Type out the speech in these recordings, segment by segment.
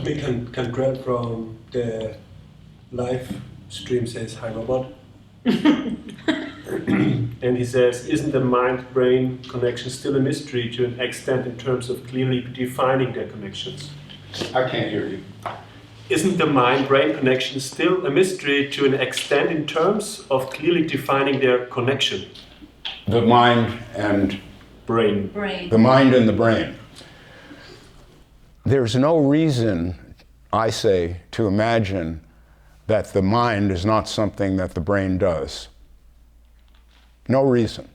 We can grab from the live stream says, "Hi Robert." And he says, isn't the mind-brain connection still a mystery to an extent in terms of clearly defining their connections? I can't hear you. Isn't the mind-brain connection still a mystery to an extent in terms of clearly defining their connection? The mind and brain. The mind and the brain. There's no reason, I say, to imagine that the mind is not something that the brain does. No reason.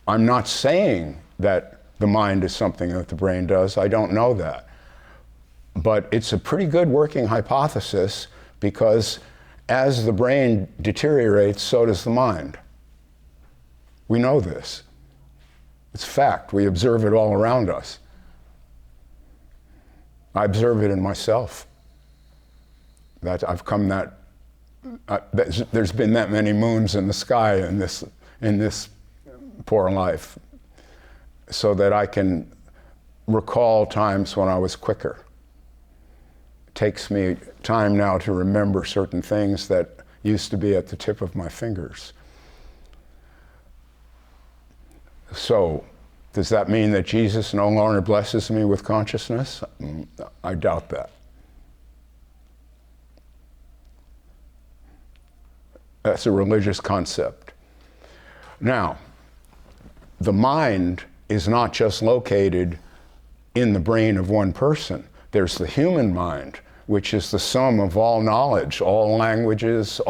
I'm not saying that the mind is something that the brain does. I don't know that. But it's a pretty good working hypothesis, because as the brain deteriorates, so does the mind. We know this. It's fact. We observe it all around us. I observe it in myself. There's been that many moons in the sky in this poor life, so that I can recall times when I was quicker. It takes me time now to remember certain things that used to be at the tip of my fingers. So, does that mean that Jesus no longer blesses me with consciousness? I doubt that. That's a religious concept. Now, the mind is not just located in the brain of one person. There's the human mind, which is the sum of all knowledge, all languages,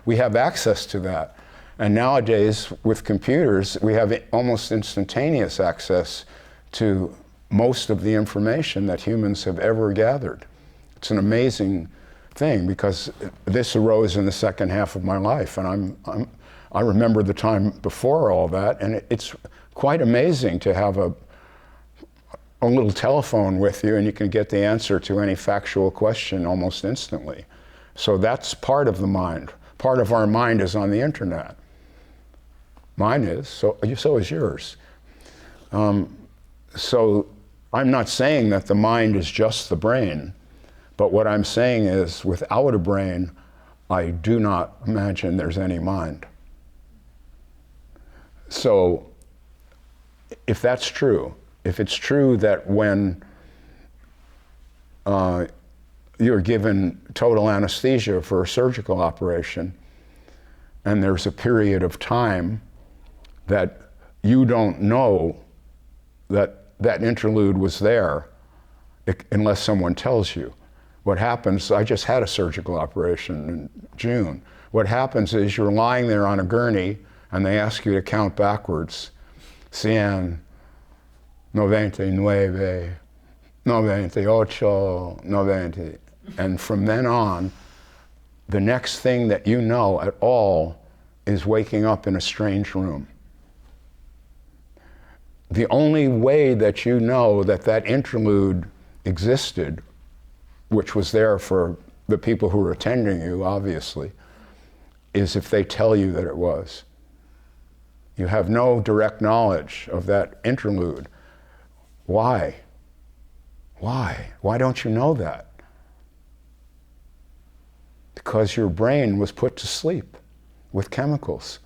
we have access to that. And nowadays, with computers, we have almost instantaneous access to most of the information that humans have ever gathered. It's an amazing thing, because this arose in the second half of my life, and I remember the time before all that, and it's quite amazing to have a little telephone with you, and you can get the answer to any factual question almost instantly. So that's part of the mind. Part of our mind is on the internet. Mine is, so is yours. So I'm not saying that the mind is just the brain, but what I'm saying is, without a brain, I do not imagine there's any mind. So if that's true, if it's true that when you're given total anesthesia for a surgical operation, and there's a period of time that you don't know that that interlude was there unless someone tells you. What happens, I just had a surgical operation in June. What happens is you're lying there on a gurney and they ask you to count backwards. 100, 99, 98, 90. And from then on, the next thing that you know at all is waking up in a strange room. The only way that you know that that interlude existed, which was there for the people who were attending you, obviously, is if they tell you that it was. You have no direct knowledge of that interlude. Why? Why? Why don't you know that? Because your brain was put to sleep with chemicals.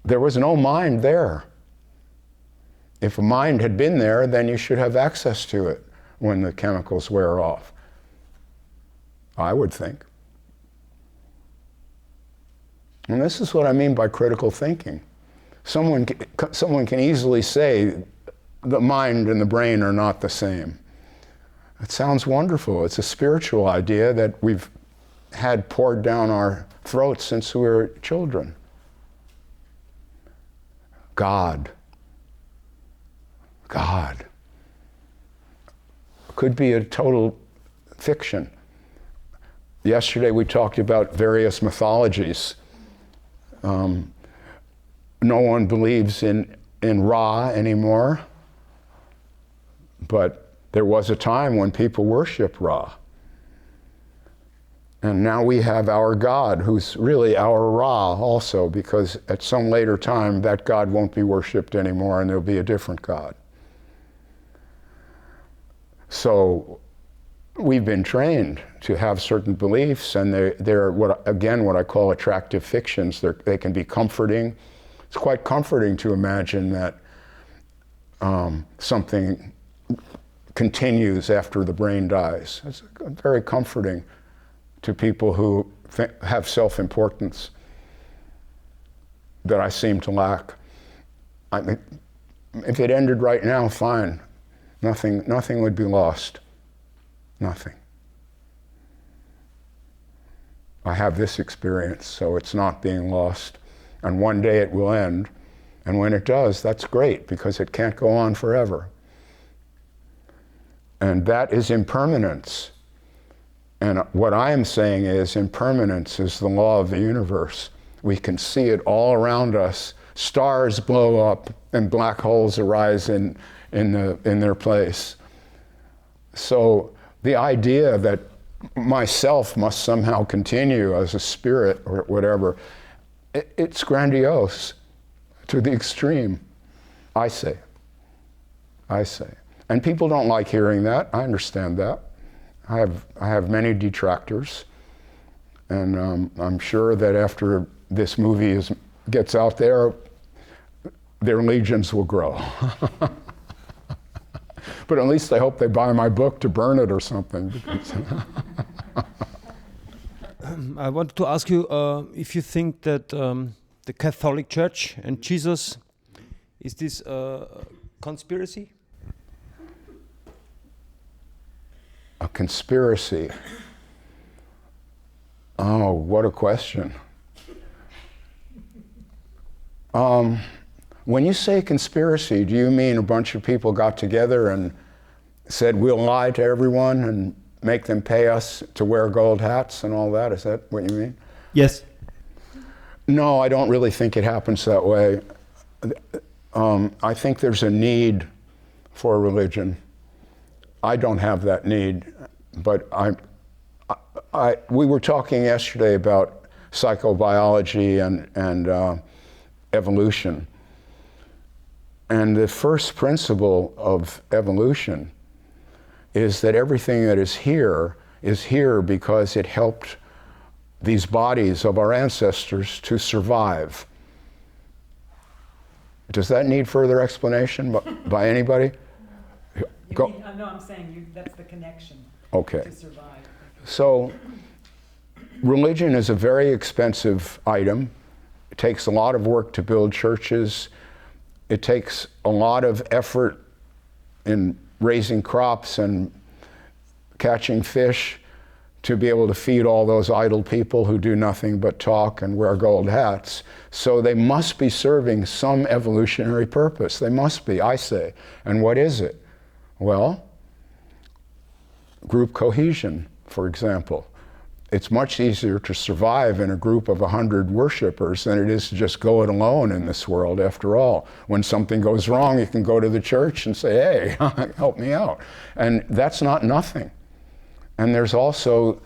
There was no mind there. If a mind had been there, then you should have access to it when the chemicals wear off. I would think. And this is what I mean by critical thinking. Someone can easily say the mind and the brain are not the same. It sounds wonderful. It's a spiritual idea that we've had poured down our throats since we were children. God could be a total fiction. Yesterday we talked about various mythologies. No one believes in Ra anymore, but there was a time when people worshiped Ra. And now we have our God, who's really our Ra also, because at some later time that God won't be worshipped anymore and there'll be a different God. So we've been trained to have certain beliefs, and they're what I call attractive fictions. They can be comforting. It's quite comforting to imagine that something continues after the brain dies. It's very comforting to people who have self-importance that I seem to lack. I mean, if it ended right now, fine. Nothing would be lost. Nothing. I have this experience, so it's not being lost. And one day it will end. And when it does, that's great, because it can't go on forever. And that is impermanence. And what I am saying is impermanence is the law of the universe. We can see it all around us. Stars blow up and black holes arise in their place. So the idea that myself must somehow continue as a spirit or whatever, it's grandiose to the extreme, I say. And people don't like hearing that. I understand that. I have many detractors, and I'm sure that after this movie gets out there, their legions will grow. But at least I hope they buy my book to burn it or something. I wanted to ask you if you think that the Catholic Church and Jesus, is this a conspiracy? A conspiracy? Oh, what a question. When you say conspiracy, do you mean a bunch of people got together and said, we'll lie to everyone and make them pay us to wear gold hats and all that? Is that what you mean? Yes. No, I don't really think it happens that way. I think there's a need for religion. I don't have that need, but we were talking yesterday about psychobiology and evolution. And the first principle of evolution is that everything that is here because it helped these bodies of our ancestors to survive. Does that need further explanation by anybody? No, I'm saying that's the connection. Okay. To survive. So, religion is a very expensive item. It takes a lot of work to build churches. It takes a lot of effort in raising crops and catching fish to be able to feed all those idle people who do nothing but talk and wear gold hats. So they must be serving some evolutionary purpose. They must be, I say. And what is it? Well, group cohesion, for example. It's much easier to survive in a group of 100 worshipers than it is to just go it alone in this world, after all. When something goes wrong, you can go to the church and say, hey, help me out. And that's not nothing. And there's also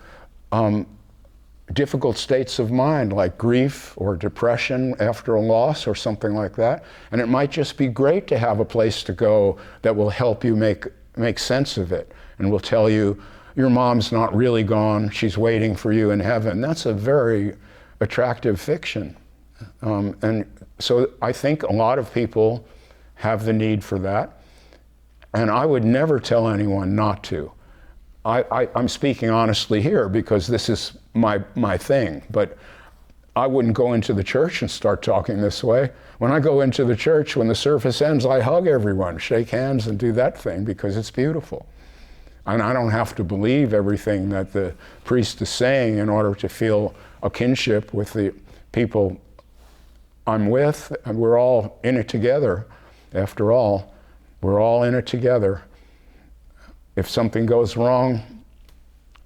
difficult states of mind, like grief or depression after a loss or something like that. And it might just be great to have a place to go that will help you make sense of it and will tell you, your mom's not really gone, she's waiting for you in heaven. That's a very attractive fiction. And so I think a lot of people have the need for that. And I would never tell anyone not to. I'm speaking honestly here because this is my thing, but I wouldn't go into the church and start talking this way. When I go into the church, when the service ends, I hug everyone, shake hands and do that thing because it's beautiful. And I don't have to believe everything that the priest is saying in order to feel a kinship with the people I'm with. And we're all in it together. After all, we're all in it together. If something goes wrong,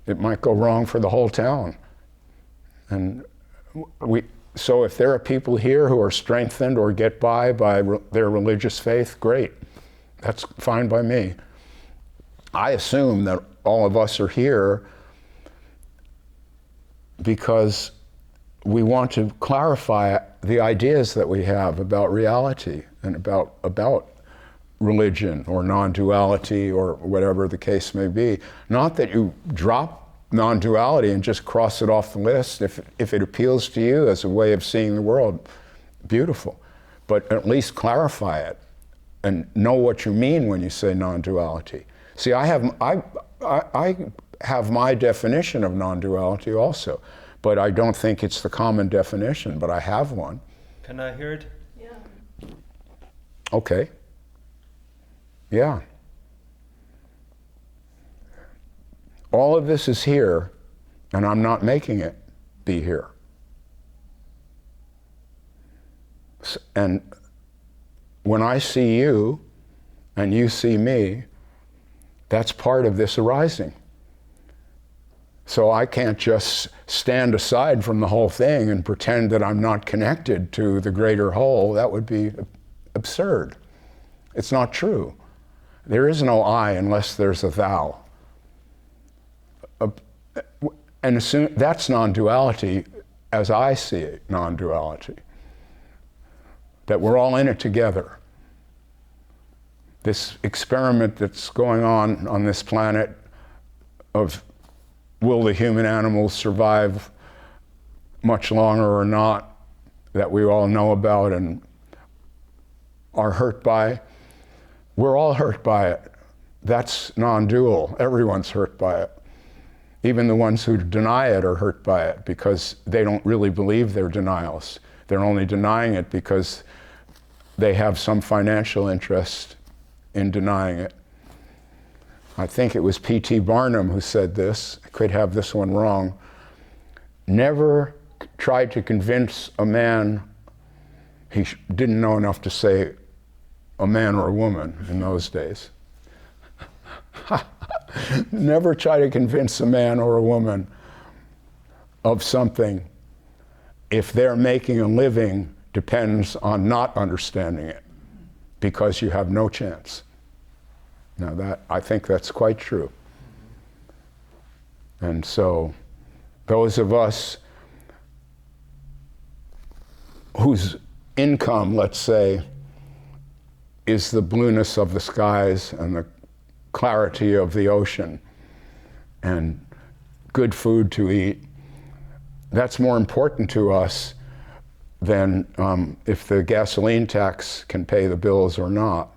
it might go wrong for the whole town. And so if there are people here who are strengthened or get by their religious faith, great. That's fine by me. I assume that all of us are here because we want to clarify the ideas that we have about reality and about religion or non-duality or whatever the case may be. Not that you drop non-duality and just cross it off the list. If it appeals to you as a way of seeing the world, beautiful. But at least clarify it and know what you mean when you say non-duality. See, I have my definition of non-duality also, but I don't think it's the common definition, but I have one. Can I hear it? Yeah. Okay. Yeah. All of this is here, and I'm not making it be here. And when I see you, and you see me, that's part of this arising. So I can't just stand aside from the whole thing and pretend that I'm not connected to the greater whole. That would be absurd. It's not true. There is no I unless there's a thou. And that's non-duality as I see it, non-duality. That we're all in it together. This experiment that's going on this planet of will the human animals survive much longer or not, that we all know about and are hurt by, we're all hurt by it. That's non-dual. Everyone's hurt by it. Even the ones who deny it are hurt by it because they don't really believe their denials. They're only denying it because they have some financial interest in denying it. I think it was P.T. Barnum who said this. I could have this one wrong. Never try to convince a man, he didn't know enough to say a man or a woman in those days. Never try to convince a man or a woman of something if their making a living depends on not understanding it, because you have no chance. Now I think that's quite true. And so those of us whose income, let's say, is the blueness of the skies and the clarity of the ocean and good food to eat, that's more important to us than if the gasoline tax can pay the bills or not.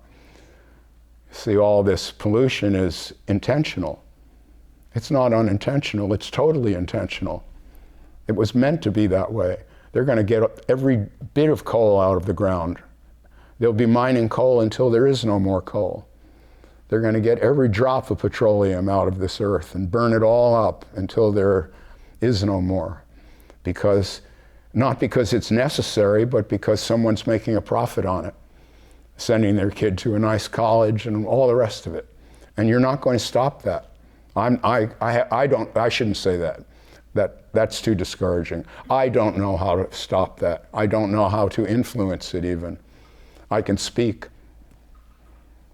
See, all this pollution is intentional. It's not unintentional, it's totally intentional. It was meant to be that way. They're going to get every bit of coal out of the ground. They'll be mining coal until there is no more coal. They're going to get every drop of petroleum out of this earth and burn it all up until there is no more. Not because it's necessary, but because someone's making a profit on it, sending their kid to a nice college and all the rest of it. And you're not going to stop that. I shouldn't say that. That's too discouraging. I don't know how to stop that. I don't know how to influence it even. I can speak.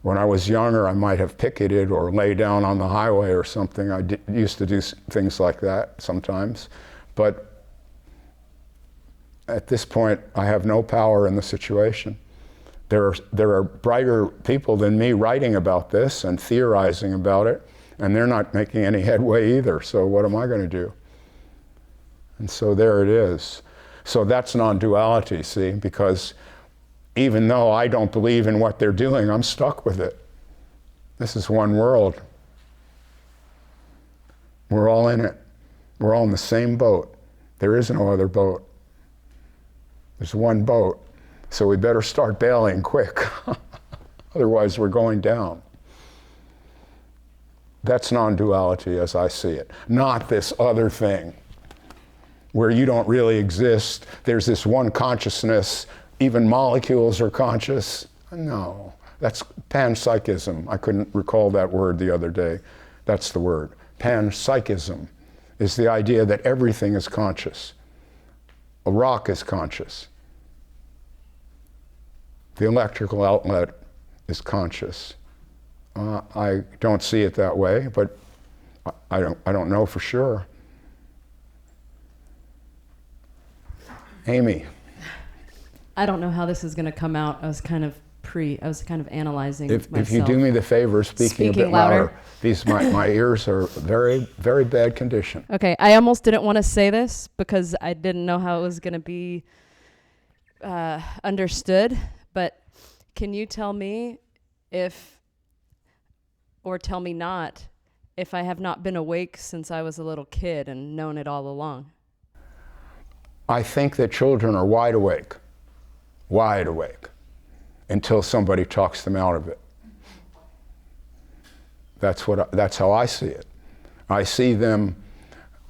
When I was younger, I might have picketed or lay down on the highway or something. I used to do things like that sometimes. But at this point, I have no power in the situation. There are brighter people than me writing about this and theorizing about it, and they're not making any headway either, so what am I going to do? And so there it is. So that's non-duality, see, because even though I don't believe in what they're doing, I'm stuck with it. This is one world. We're all in it. We're all in the same boat. There is no other boat. There's one boat. So we better start bailing quick. Otherwise we're going down. That's non-duality as I see it. Not this other thing where you don't really exist. There's this one consciousness. Even molecules are conscious. No, that's panpsychism. I couldn't recall that word the other day. That's the word. Panpsychism is the idea that everything is conscious. A rock is conscious. The electrical outlet is conscious. I don't see it that way, but I don't know for sure. Amy. I don't know how this is going to come out. I was kind of I was kind of analyzing If myself. you do me the favor, speaking a bit louder. My ears are very, very bad condition. Okay, I almost didn't want to say this because I didn't know how it was going to be understood, but can you tell me if, or tell me not, if I have not been awake since I was a little kid and known it all along? I think that children are wide awake, until somebody talks them out of it. That's how I see it. I see them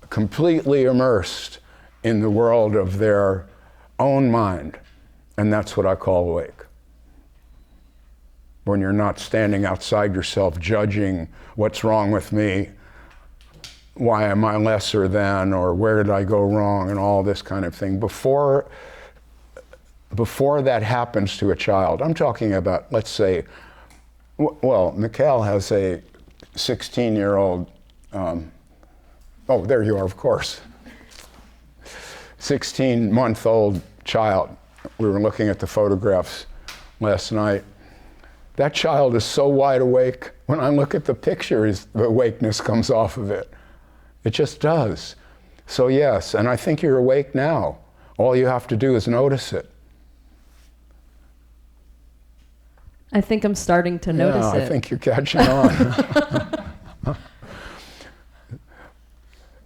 completely immersed in the world of their own mind, and that's what I call awake. When you're not standing outside yourself judging what's wrong with me, why am I lesser than, or where did I go wrong, and all this kind of thing. Before that happens to a child, I'm talking about, let's say, well, Mikhail has a 16-year-old, oh, there you are, of course. 16-month-old child. We were looking at the photographs last night. That child is so wide awake. When I look at the pictures, the awakeness comes off of it. It just does. So yes, and I think you're awake now. All you have to do is notice it. I think I'm starting to notice it. I think you're catching on.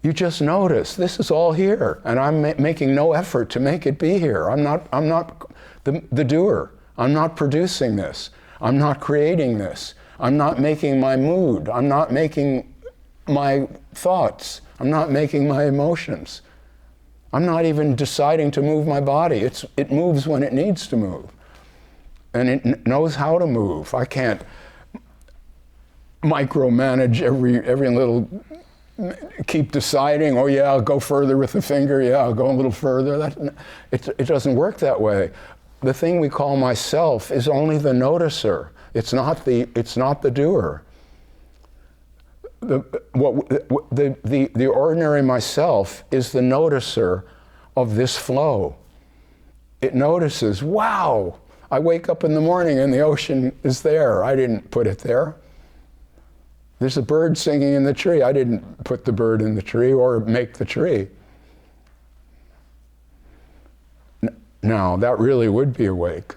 You just notice, this is all here, and I'm making no effort to make it be here. I'm not the doer. I'm not producing this. I'm not creating this. I'm not making my mood. I'm not making my thoughts. I'm not making my emotions. I'm not even deciding to move my body. It moves when it needs to move. And it knows how to move. I can't micromanage every little, keep deciding, oh yeah, I'll go further with the finger, yeah, I'll go a little further. It doesn't work that way. The thing we call myself is only the noticer. It's not the doer. The ordinary myself is the noticer of this flow. It notices, wow, I wake up in the morning and the ocean is there. I didn't put it there. There's a bird singing in the tree. I didn't put the bird in the tree or make the tree. Now, that really would be awake.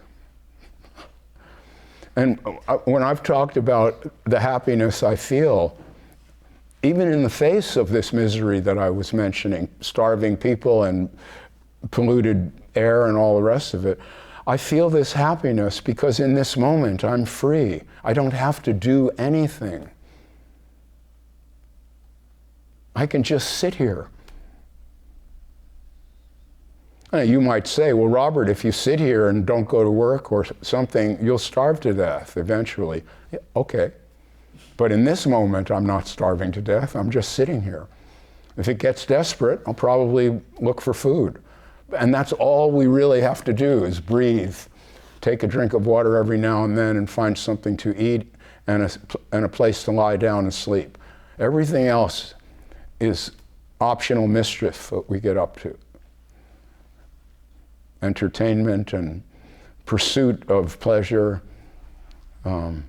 And when I've talked about the happiness I feel, even in the face of this misery that I was mentioning, starving people and polluted air and all the rest of it, I feel this happiness because in this moment I'm free. I don't have to do anything. I can just sit here. You might say, well, Robert, if you sit here and don't go to work or something, you'll starve to death eventually. Yeah, okay. But in this moment, I'm not starving to death. I'm just sitting here. If it gets desperate, I'll probably look for food. And that's all we really have to do is breathe, take a drink of water every now and then and find something to eat and a place to lie down and sleep. Everything else is optional mischief that we get up to. Entertainment and pursuit of pleasure, and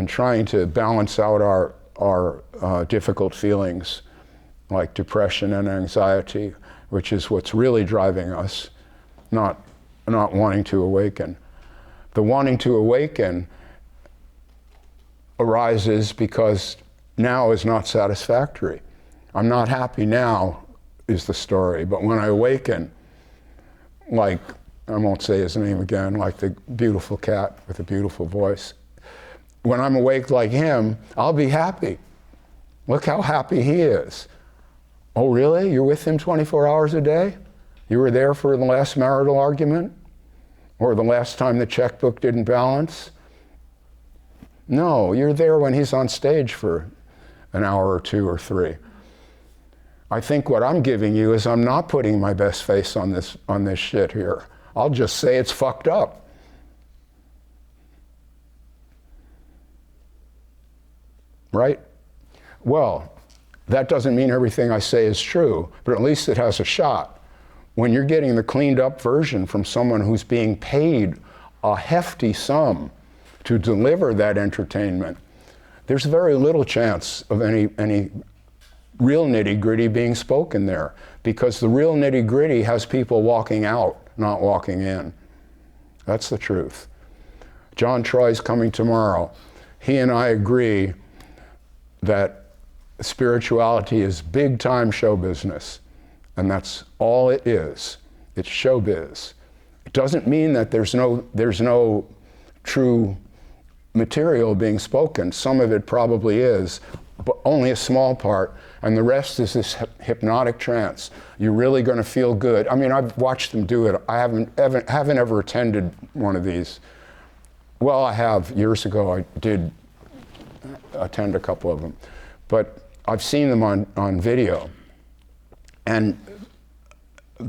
trying to balance out our difficult feelings like depression and anxiety, which is what's really driving us, not wanting to awaken. The wanting to awaken arises because now is not satisfactory. I'm not happy now, is the story. But when I awaken, like, I won't say his name again, like the beautiful cat with a beautiful voice, when I'm awake like him, I'll be happy. Look how happy he is. Oh, really? You're with him 24 hours a day? You were there for the last marital argument? Or the last time the checkbook didn't balance? No, you're there when he's on stage for an hour or two or three. I think what I'm giving you is I'm not putting my best face on this shit here. I'll just say it's fucked up. Right? Well, that doesn't mean everything I say is true, but at least it has a shot. When you're getting the cleaned up version from someone who's being paid a hefty sum to deliver that entertainment, there's very little chance of any real nitty-gritty being spoken there, because the real nitty-gritty has people walking out, not walking in. That's the truth. John Troy's coming tomorrow. He and I agree that spirituality is big-time show business, and that's all it is. It's showbiz. It doesn't mean that there's no true material being spoken. Some of it probably is, but only a small part, and the rest is this hypnotic trance. You're really going to feel good. I mean, I've watched them do it. I haven't ever attended one of these. Well, I have. Years ago, I did attend a couple of them, but I've seen them on video. And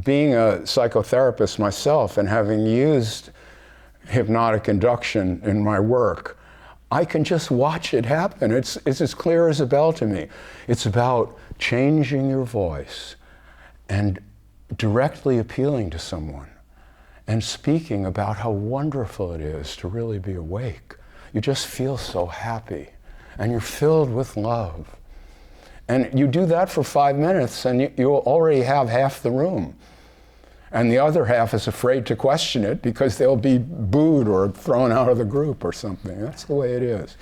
being a psychotherapist myself and having used hypnotic induction in my work, I can just watch it happen. It's as clear as a bell to me. It's about changing your voice and directly appealing to someone and speaking about how wonderful it is to really be awake. You just feel so happy and you're filled with love. And you do that for 5 minutes and you already have half the room. And the other half is afraid to question it because they'll be booed or thrown out of the group or something. That's the way it is.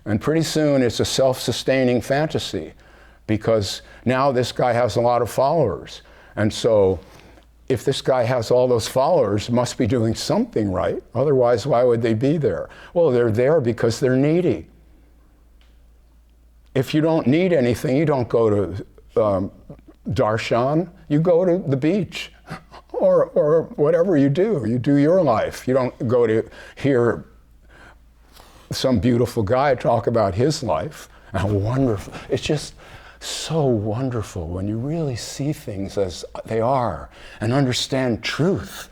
And pretty soon it's a self-sustaining fantasy, because now this guy has a lot of followers. And so if this guy has all those followers, must be doing something right. Otherwise, why would they be there? Well, they're there because they're needy. If you don't need anything, you don't go to darshan, you go to the beach. Or whatever you do your life. You don't go to hear some beautiful guy talk about his life. How wonderful. It's just so wonderful when you really see things as they are and understand truth.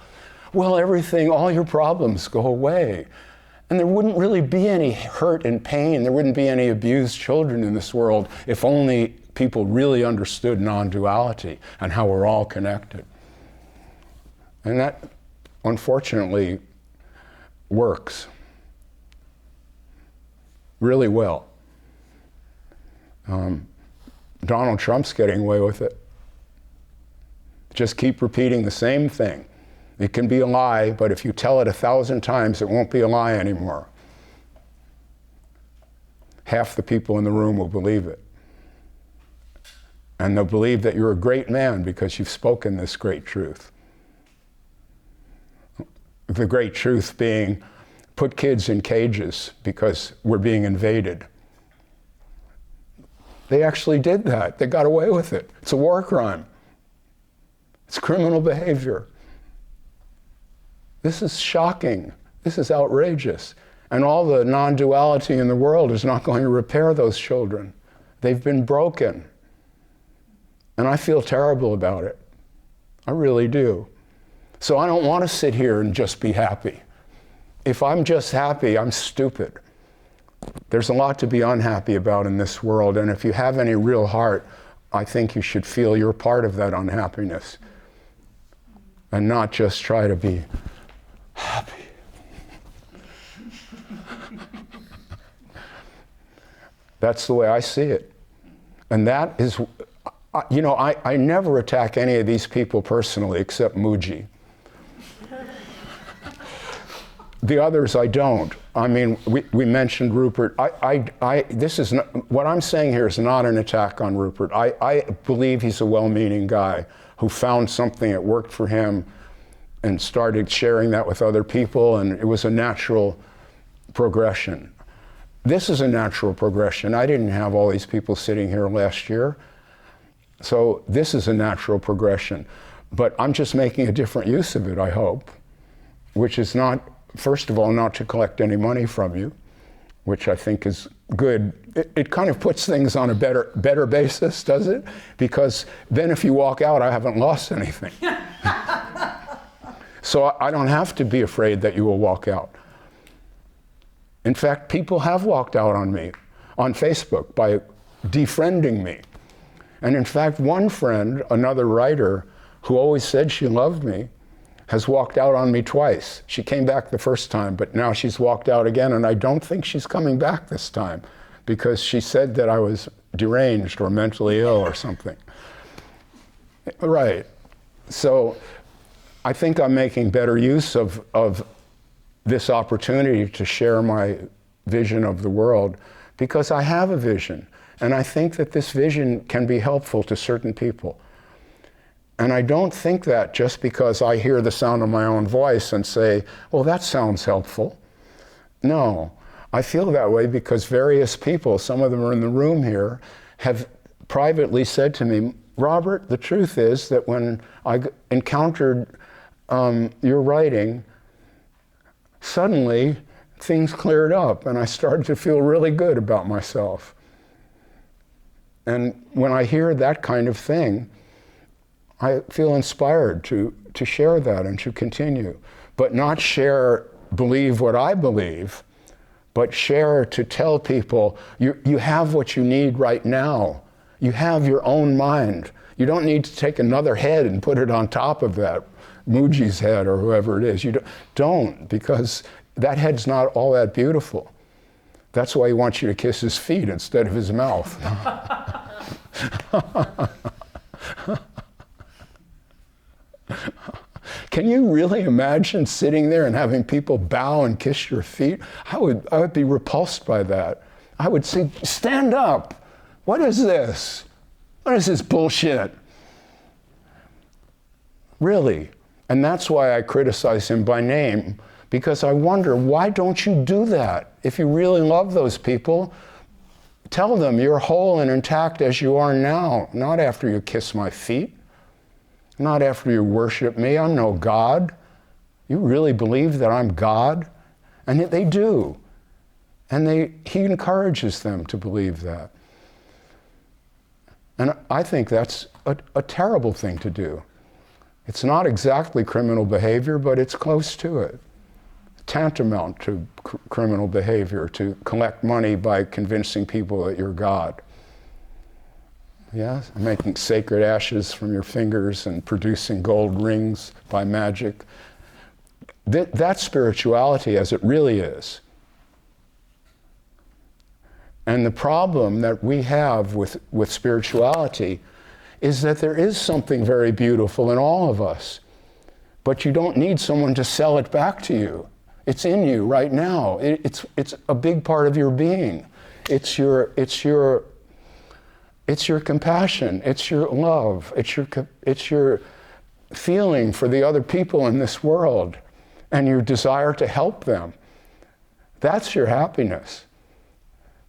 Well, all your problems go away. And there wouldn't really be any hurt and pain. There wouldn't be any abused children in this world if only people really understood non-duality and how we're all connected. And that, unfortunately, works really well. Donald Trump's getting away with it. Just keep repeating the same thing. It can be a lie, but if you tell it 1,000 times, it won't be a lie anymore. Half the people in the room will believe it. And they'll believe that you're a great man because you've spoken this great truth. The great truth being, put kids in cages because we're being invaded. They actually did that. They got away with it. It's a war crime. It's criminal behavior. This is shocking. This is outrageous. And all the non-duality in the world is not going to repair those children. They've been broken. And I feel terrible about it. I really do. So I don't want to sit here and just be happy. If I'm just happy, I'm stupid. There's a lot to be unhappy about in this world, and if you have any real heart, I think you should feel you're part of that unhappiness and not just try to be happy. That's the way I see it. And that is, I never attack any of these people personally except Muji. The others I don't. I mean, we mentioned Rupert. This is not, what I'm saying here is not an attack on Rupert. I believe he's a well-meaning guy who found something that worked for him and started sharing that with other people, and it was a natural progression. This is a natural progression. I didn't have all these people sitting here last year. So this is a natural progression. But I'm just making a different use of it, I hope, which is not, first of all, not to collect any money from you, which I think is good. It kind of puts things on a better basis, does it? Because then if you walk out, I haven't lost anything. So I don't have to be afraid that you will walk out. In fact, people have walked out on me on Facebook by defriending me. And in fact, one friend, another writer, who always said she loved me, has walked out on me twice. She came back the first time, but now she's walked out again, and I don't think she's coming back this time because she said that I was deranged or mentally ill or something. Right. So I think I'm making better use of this opportunity to share my vision of the world because I have a vision, and I think that this vision can be helpful to certain people. And I don't think that just because I hear the sound of my own voice and say, well, that sounds helpful. No, I feel that way because various people, some of them are in the room here, have privately said to me, Robert, the truth is that when I encountered your writing, suddenly things cleared up and I started to feel really good about myself. And when I hear that kind of thing, I feel inspired to share that and to continue, but not believe what I believe, but share to tell people, you have what you need right now. You have your own mind. You don't need to take another head and put it on top of that, Muji's head or whoever it is. You don't, because that head's not all that beautiful. That's why he wants you to kiss his feet instead of his mouth. Can you really imagine sitting there and having people bow and kiss your feet? I would be repulsed by that. I would say, stand up. What is this? What is this bullshit? Really. And that's why I criticize him by name, because I wonder, why don't you do that? If you really love those people, tell them you're whole and intact as you are now, not after you kiss my feet. Not after you worship me. I'm no God. You really believe that I'm God? And yet they do. And he encourages them to believe that. And I think that's a terrible thing to do. It's not exactly criminal behavior, but it's close to it. Tantamount to criminal behavior, to collect money by convincing people that you're God. Yes, making sacred ashes from your fingers and producing gold rings by magic. That's spirituality as it really is. And the problem that we have with spirituality is that there is something very beautiful in all of us, but you don't need someone to sell it back to you. It's in you right now. It's a big part of your being. It's your compassion, it's your love, it's your feeling for the other people in this world and your desire to help them. That's your happiness.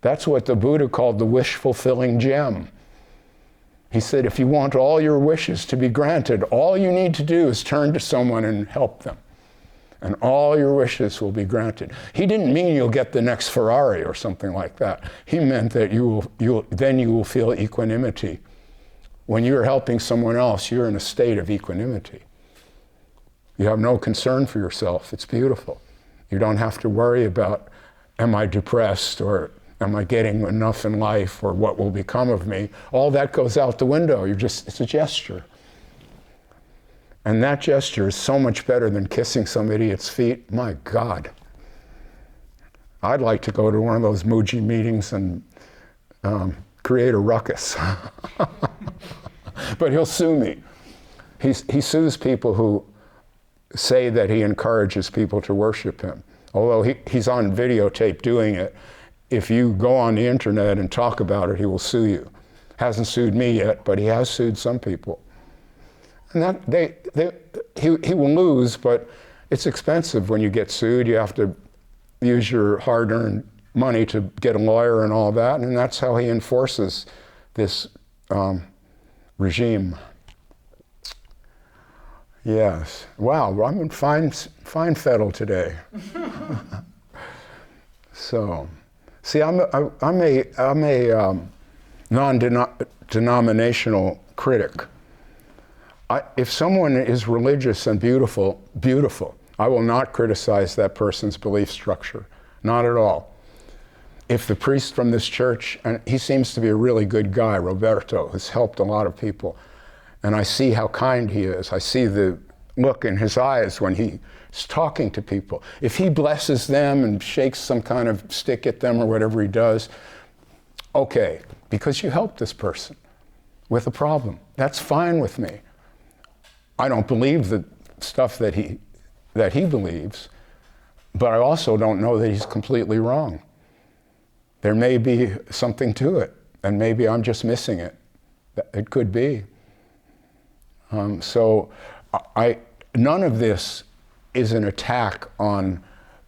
That's what the Buddha called the Wishfulfilling Gem. He said, if you want all your wishes to be granted, all you need to do is turn to someone and help them. And all your wishes will be granted. He didn't mean you'll get the next Ferrari or something like that. He meant that you will feel equanimity. When you're helping someone else, you're in a state of equanimity. You have no concern for yourself. It's beautiful. You don't have to worry about, am I depressed, or am I getting enough in life, or what will become of me? All that goes out the window. It's a gesture. And that gesture is so much better than kissing some idiot's feet. My God. I'd like to go to one of those Muji meetings and create a ruckus. But he'll sue me. He sues people who say that he encourages people to worship him. Although he's on videotape doing it. If you go on the internet and talk about it, he will sue you. Hasn't sued me yet, but he has sued some people. And he will lose, but it's expensive when you get sued. You have to use your hard-earned money to get a lawyer and all that, and that's how he enforces this regime. Yes. Wow, I'm in fine fettle today. So, see, I'm a non-denominational critic. If someone is religious and beautiful, I will not criticize that person's belief structure, not at all. If the priest from this church, and he seems to be a really good guy, Roberto, has helped a lot of people, and I see how kind he is. I see look in his eyes when he's talking to people. If he blesses them and shakes some kind of stick at them or whatever he does, okay, because you helped this person with a problem. That's fine with me. I don't believe the stuff that he believes, but I also don't know that he's completely wrong. There may be something to it, and maybe I'm just missing it. It could be. So none of this is an attack on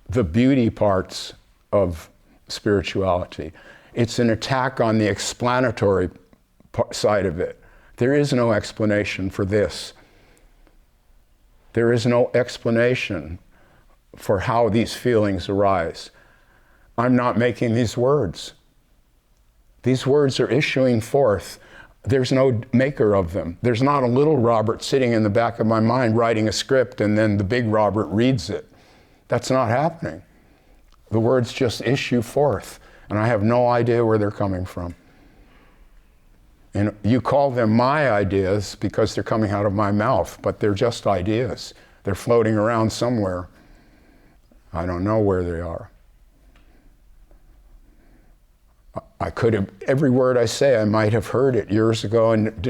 the beauty parts of spirituality. It's an attack on the explanatory side of it. There is no explanation for this. There is no explanation for how these feelings arise. I'm not making these words. These words are issuing forth. There's no maker of them. There's not a little Robert sitting in the back of my mind writing a script and then the big Robert reads it. That's not happening. The words just issue forth, and I have no idea where they're coming from. And you call them my ideas because they're coming out of my mouth, but they're just ideas. They're floating around somewhere. I don't know where they are. I could have, every word I say, I might have heard it years ago and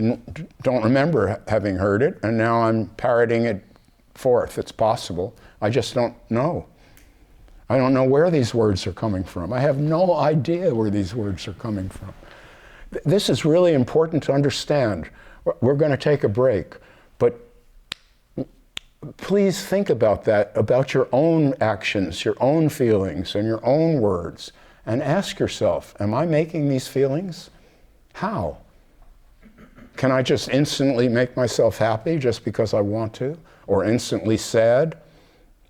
don't remember having heard it, and now I'm parroting it forth. It's possible. I just don't know. I don't know where these words are coming from. I have no idea where these words are coming from. This is really important to understand. We're going to take a break, but please think about that, about your own actions, your own feelings, and your own words, and ask yourself, am I making these feelings? How? Can I just instantly make myself happy just because I want to? Or instantly sad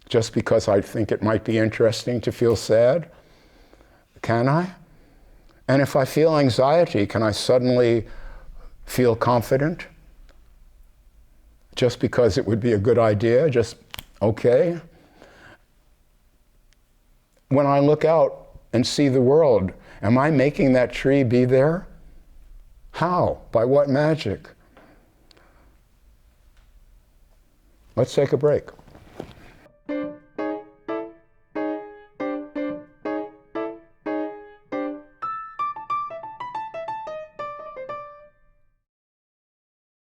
just because I think it might be interesting to feel sad? Can I? And if I feel anxiety, can I suddenly feel confident? Just because it would be a good idea, just okay? When I look out and see the world, am I making that tree be there? How? By what magic? Let's take a break.